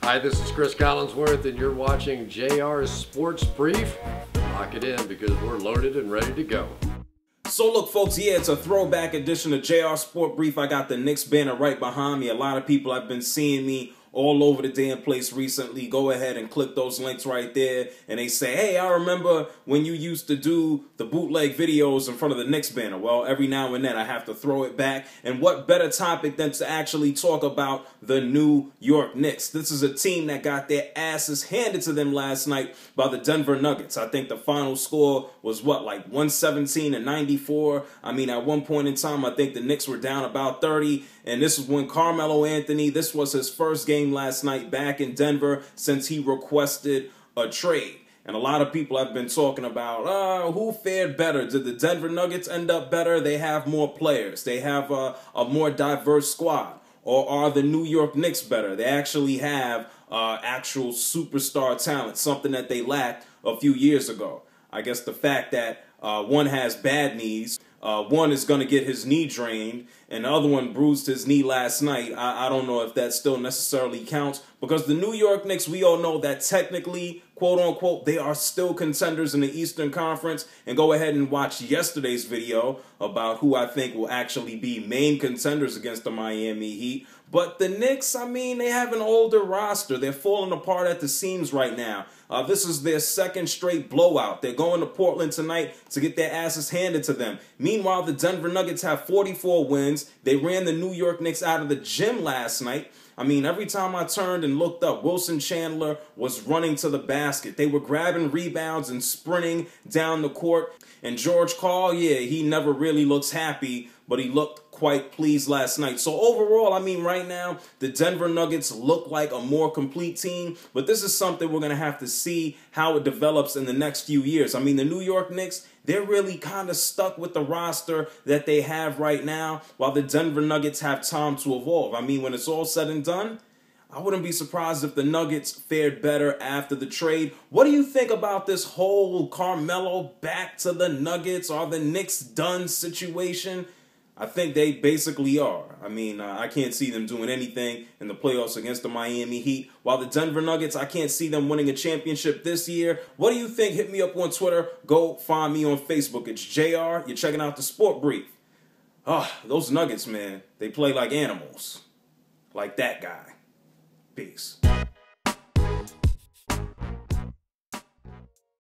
Hi, this is Chris Collinsworth, and you're watching JR Sports Brief. Lock it in because we're loaded and ready to go. So look, folks, yeah, it's a throwback edition of JR Sport Brief. I got the Knicks banner right behind me. A lot of people have been seeing me all over the damn place recently. Go ahead and click those links right there. And they say, hey, I remember when you used to do the bootleg videos in front of the Knicks banner. Well, every now and then I have to throw it back. And what better topic than to actually talk about the New York Knicks? This is a team that got their asses handed to them last night by the Denver Nuggets. I think the final score was, what, like 117-94? I mean, at one point in time, I think the Knicks were down about 30. And this was when Carmelo Anthony, this was his first game last night back in Denver since he requested a trade. And a lot of people have been talking about who fared better. Did the Denver Nuggets end up better? They have more players. They have a more diverse squad. Or are the New York Knicks better? They actually have actual superstar talent, something that they lacked a few years ago. I guess the fact that one has bad knees, one is going to get his knee drained, and the other one bruised his knee last night. I don't know if that still necessarily counts, because the New York Knicks, we all know that technically, quote-unquote, they are still contenders in the Eastern Conference. And go ahead and watch yesterday's video about who I think will actually be main contenders against the Miami Heat. But the Knicks, I mean, they have an older roster. They're falling apart at the seams right now. This is their second straight blowout. They're going to Portland tonight to get their asses handed to them. Meanwhile, the Denver Nuggets have 44 wins. They ran the New York Knicks out of the gym last night. I mean, every time I turned and looked up, Wilson Chandler was running to the basket. They were grabbing rebounds and sprinting down the court. And George Karl, yeah, he never really looks happy, but he looked quite pleased last night. So overall, I mean, right now, the Denver Nuggets look like a more complete team, but this is something we're going to have to see how it develops in the next few years. I mean, the New York Knicks, they're really kind of stuck with the roster that they have right now, while the Denver Nuggets have time to evolve. I mean, when it's all said and done, I wouldn't be surprised if the Nuggets fared better after the trade. What do you think about this whole Carmelo back to the Nuggets? Are the Knicks done situation? I think they basically are. I mean, I can't see them doing anything in the playoffs against the Miami Heat. While the Denver Nuggets, I can't see them winning a championship this year. What do you think? Hit me up on Twitter. Go find me on Facebook. It's JR. You're checking out the Sport Brief. Those Nuggets, man, they play like animals. Like that guy. Peace.